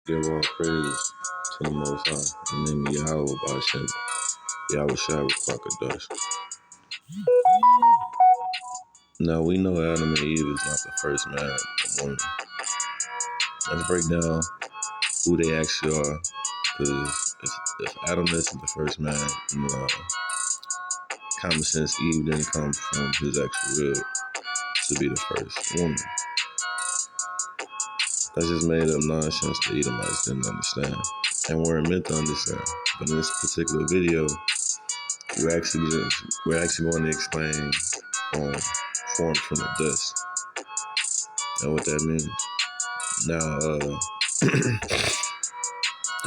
Give all praise to the Most High. In the name of Yahweh, Bashem, Yahweh Shai, Rakakadosh. Now, we know Adam and Eve is not the first man or woman. Let's break down who they actually are. Because if Adam isn't the first man, common sense, Eve didn't come from his actual rib to be the first woman. That's just made up nonsense the Edomites didn't understand and weren't meant to understand. But in this particular video, we're actually going to explain formed from the dust and what that means. Now,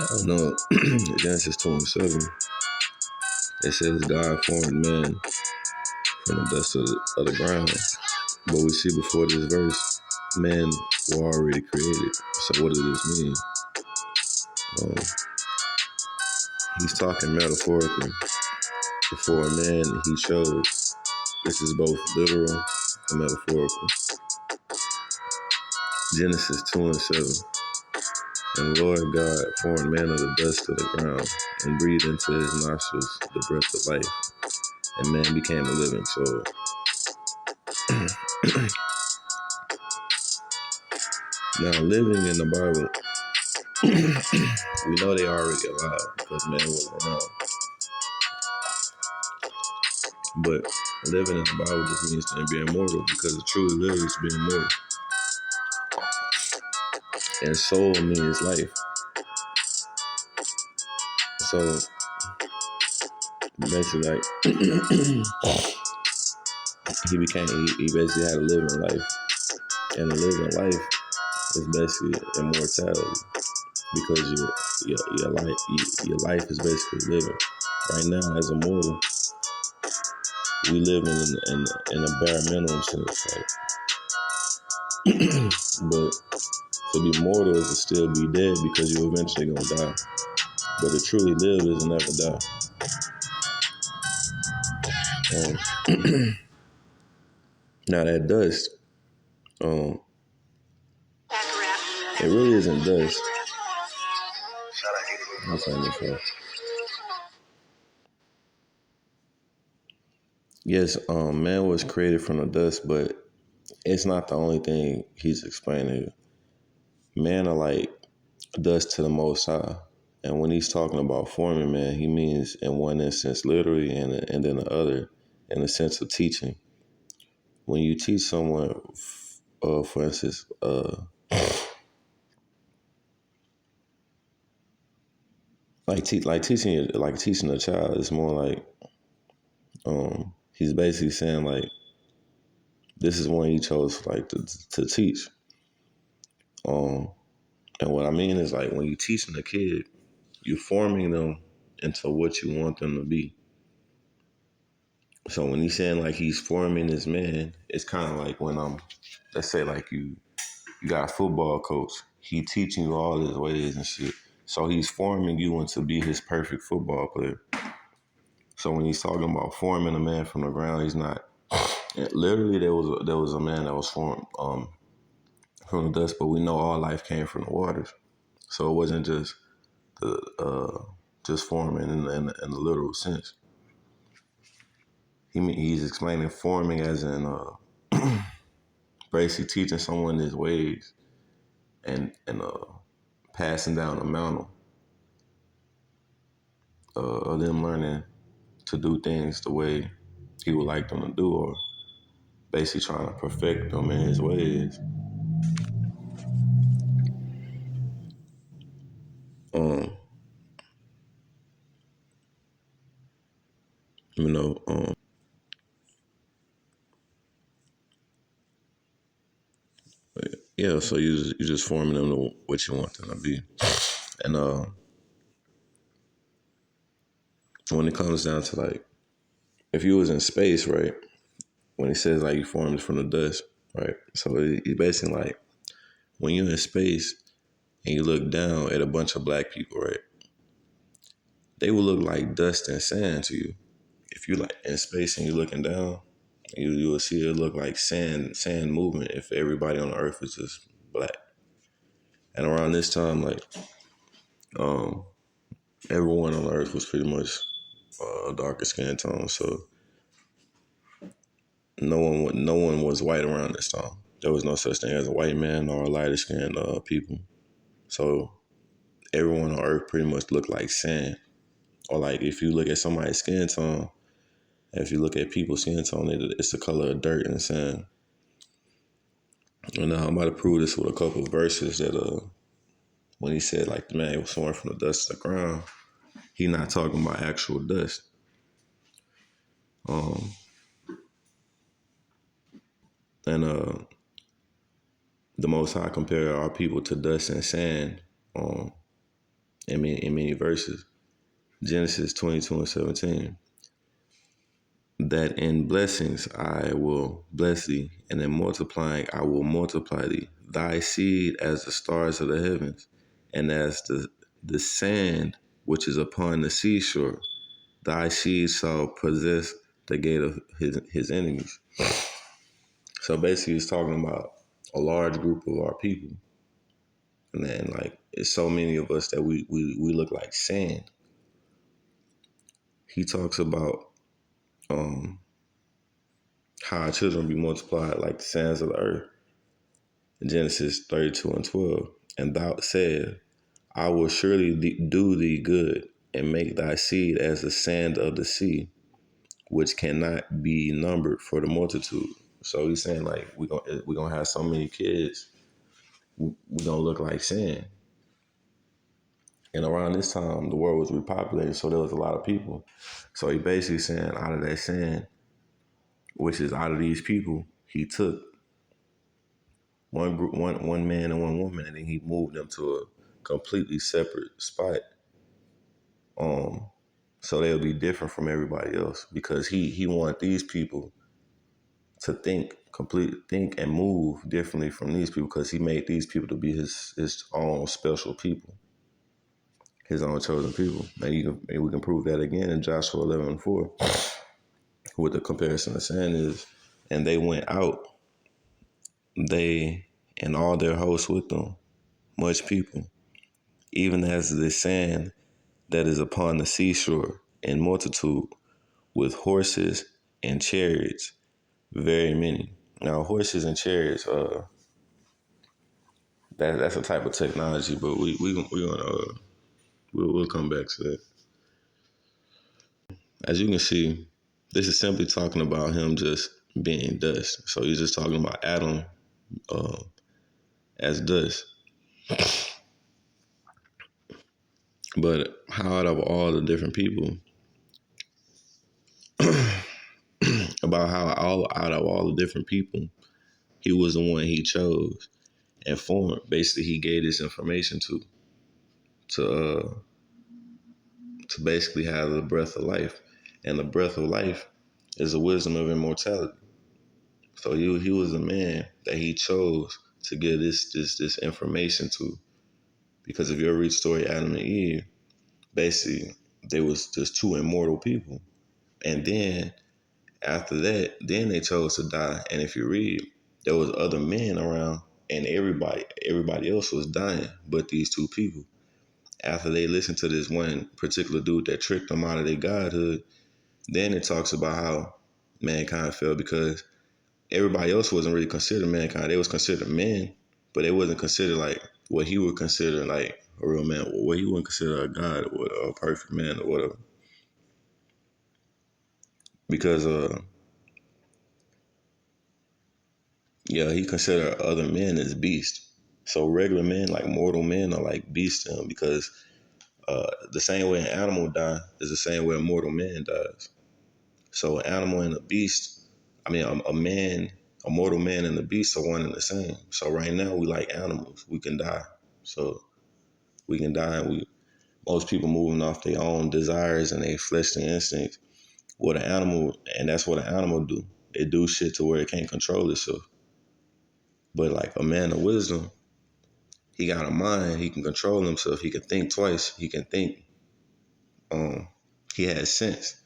I know Genesis 2:7, it says God formed man from the dust of the ground. But we see before this verse, men were already created. So what does this mean? He's talking metaphorically. Before a man, he chose. This is both literal and metaphorical. Genesis 2:7. And the Lord God formed man of the dust of the ground and breathed into his nostrils the breath of life, and man became a living soul. Now, living in the Bible, we know they already alive because man was around. But living in the Bible just means to be immortal, because to truly live is to be immortal. And soul means life. So basically, like, he basically had a living life. And a living life is basically immortality, because your life is basically living. Right now, as a mortal, we live in a bare minimum sense, right? But to be mortal is to still be dead, because you're eventually gonna die. But to truly live is to never die. Now that dust, it really isn't dust. I'll turn this off. Yes, man was created from the dust, but it's not the only thing he's explaining. Man are like dust to the Most High. And when he's talking about forming man, he means in one instance literally, and then the other in the sense of teaching. When you teach someone, for instance, teaching a child, it's more like he's basically saying like this is one he chose like to teach. And what I mean is, like, when you're teaching a kid, you're forming them into what you want them to be. So when he's saying like he's forming this man, it's kind of like when let's say like you got a football coach, he teaching you all his ways and shit. So he's forming you into be his perfect football player. So when he's talking about forming a man from the ground, he's not literally. There was a man that was formed from the dust, but we know all life came from the waters. So it wasn't just just forming in the literal sense. He's explaining forming as in basically teaching someone his ways and passing down the mantle of them learning to do things the way he would like them to do, or basically trying to perfect them in his ways. Yeah, so you just forming them to what you want them to be. And when it comes down to like, if you was in space, right, when he says like you formed from the dust, right, so he basically like, when you're in space and you look down at a bunch of black people, right, they will look like dust and sand to you. If you're like in space and you're looking down, you will see it look like sand movement if everybody on the earth is just black. And around this time, like, Um, everyone on Earth was pretty much darker skin tone, so no one was white around this time. There was no such thing as a white man or a lighter skinned people. So everyone on Earth pretty much looked like sand. Or like if you look at somebody's skin tone, if you look at people's skin tone, it's the color of dirt and sand. And I'm about to prove this with a couple of verses that when he said like the man was formed from the dust of the ground, he not talking about actual dust. Um, and the Most High compared our people to dust and sand in many verses. Genesis 22:17. That in blessings I will bless thee, and in multiplying I will multiply thee. Thy seed as the stars of the heavens, and as the sand which is upon the seashore. Thy seed shall possess the gate of his enemies. So basically, he's talking about a large group of our people. And then, like, it's so many of us that we look like sand. He talks about um, how our children be multiplied like the sands of the earth. In Genesis 32:12. And thou said, I will surely do thee good and make thy seed as the sand of the sea, which cannot be numbered for the multitude. So he's saying like we're gonna have so many kids, we're gonna look like sand. And around this time, the world was repopulated, so there was a lot of people. So he basically saying out of that sand, which is out of these people, he took one group, one man and one woman, and then he moved them to a completely separate spot. Um, so they'll be different from everybody else because he wanted these people to think and move differently from these people because he made these people to be his own special people, his own chosen people. And we can prove that again in Joshua 11:4, with the comparison of saying is, and they went out, they and all their hosts with them, much people, even as the sand that is upon the seashore in multitude, with horses and chariots, very many. Now, horses and chariots, that's a type of technology, but we'll come back to that. As you can see, this is simply talking about him just being dust. So he's just talking about Adam uh, as dust. But how out of all the different people, about how all out of all the different people, he was the one he chose and formed. Basically, he gave this information to to basically have the breath of life, and the breath of life is the wisdom of immortality. So he was a man that he chose to give this information to, because if you ever read the story of Adam and Eve, basically they was just two immortal people, and then after that, then they chose to die. And if you read, there was other men around, and everybody else was dying, but these two people. After they listened to this one particular dude that tricked them out of their godhood, then it talks about how mankind fell because everybody else wasn't really considered mankind. They was considered men, but they wasn't considered like what he would consider like a real man, what he wouldn't consider a god or a perfect man or whatever. Because yeah, he considered other men as beasts. So regular men, like mortal men, are like beasts to him because the same way an animal dies is the same way a mortal man dies. So an animal and a beast, I mean, a man, a mortal man and a beast are one and the same. So right now we like animals. We can die. So we can die. And most people moving off their own desires and their fleshly instincts. What an animal, and that's what an animal do. It do shit to where it can't control itself. But like a man of wisdom, he got a mind. He can control himself. He can think twice. He can think. Um, he has sense,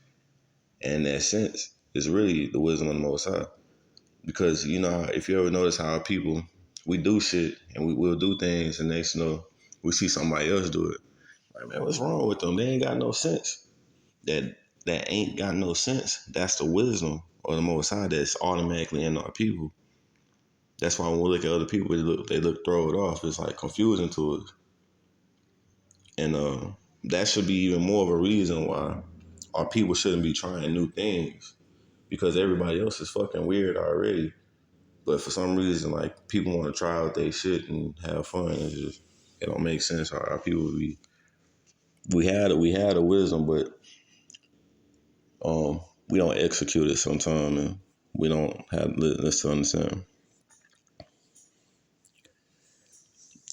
and that sense is really the wisdom of the Most High. Because you know, if you ever notice how people we do shit and we will do things, and next you know we see somebody else do it, Like, man, what's wrong with them? They ain't got no sense. That that ain't got no sense. That's the wisdom or the Most High that's automatically in our people. That's why when we look at other people, they look throw it off. It's like confusing to us, and that should be even more of a reason why our people shouldn't be trying new things because everybody else is fucking weird already. But for some reason, like people want to try out their shit and have fun. It don't make sense. Our people we had a wisdom, but we don't execute it sometimes, and we don't have let's understand.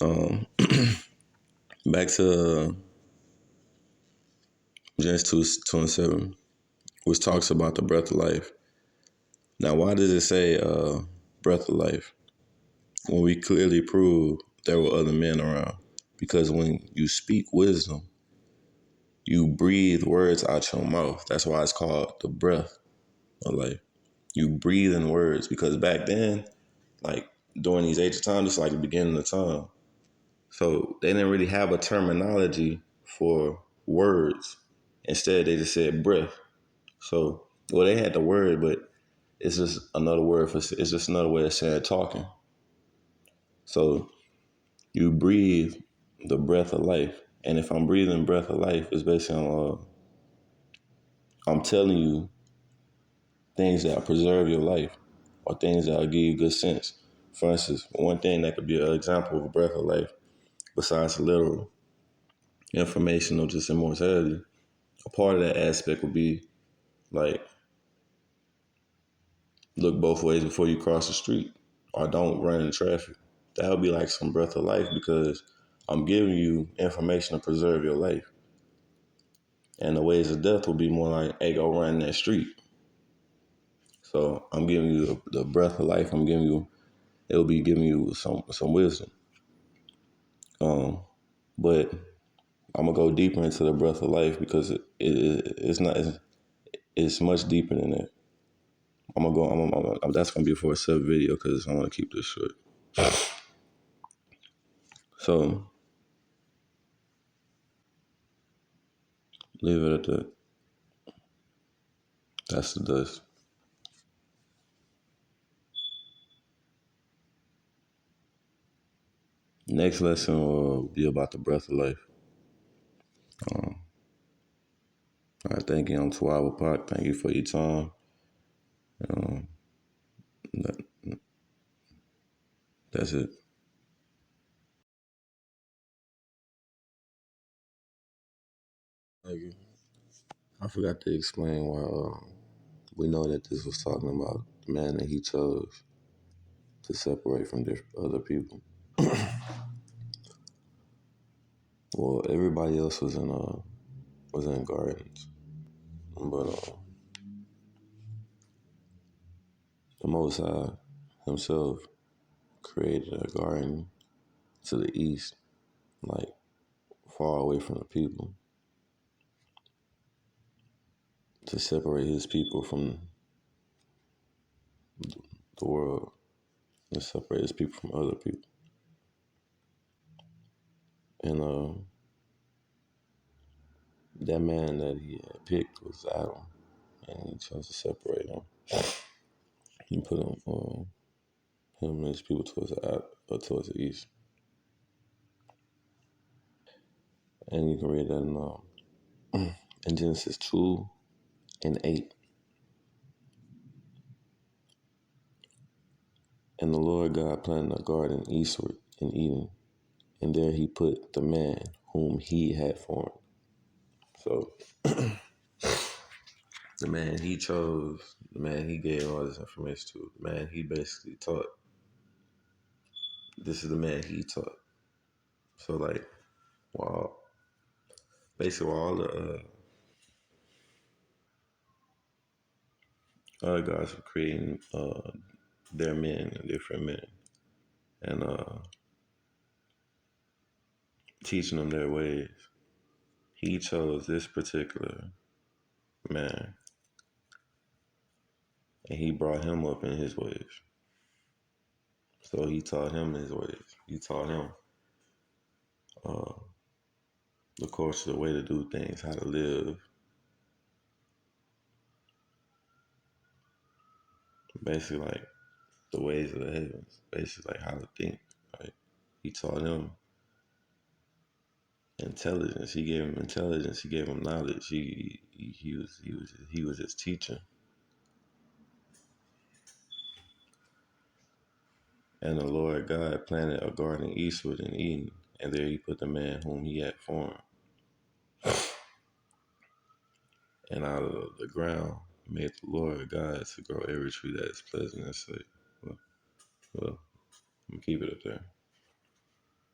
Um, Back to Genesis 2:7, which talks about the breath of life. Now, why does it say breath of life when we clearly prove there were other men around? Because when you speak wisdom, you breathe words out your mouth. That's why it's called the breath of life. You breathe in words because back then, like during these age of time, it's like the beginning of time. So they didn't really have a terminology for words. Instead, they just said breath. So, well, they had the word, but it's just another word for it's just another way of saying talking. So you breathe the breath of life, and if I'm breathing breath of life, it's basically I'm telling you things that preserve your life or things that will give you good sense. For instance, one thing that could be an example of a breath of life, besides the literal information or just immortality, a part of that aspect would be like look both ways before you cross the street or don't run in traffic. That would be like some breath of life because I'm giving you information to preserve your life. And the ways of death will be more like, hey, go run that street. So I'm giving you the breath of life. It'll be giving you some wisdom. But I'm gonna go deeper into the breath of life because it's not it's much deeper than that. That's gonna be for a sub video because I want to keep this short. So leave it at that. That's the dust. Next lesson will be about the breath of life. All right, thank you. I'm Tuawa Park. Thank you for your time. Um, that, that's it. Thank you. I forgot to explain why we know that this was talking about the man that he chose to separate from other people. Well, everybody else was in gardens, but the Most High himself created a garden to the east, like far away from the people, to separate his people from the world and separate his people from other people. And that man that he had picked was Adam, and he chose to separate him. He put him and his people towards the east. And you can read that in Genesis 2:8. And the Lord God planted a garden eastward in Eden, and there he put the man whom he had formed. So the man he chose, the man he gave all this information to, the man he basically taught, this is the man he taught. So like, while basically while all the other guys were creating their men and different men and teaching them their ways, he chose this particular man and he brought him up in his ways. So he taught him his ways. He taught him Of course, the way to do things, how to live, basically like the ways of the heavens, basically like how to think. Right? He taught him intelligence. He gave him intelligence. He gave him knowledge. He was his teacher. And the Lord God planted a garden eastward in Eden, and there he put the man whom he had formed. And out of the ground made the Lord God to grow every tree that is pleasant and sweet. Well, I'm gonna keep it up there.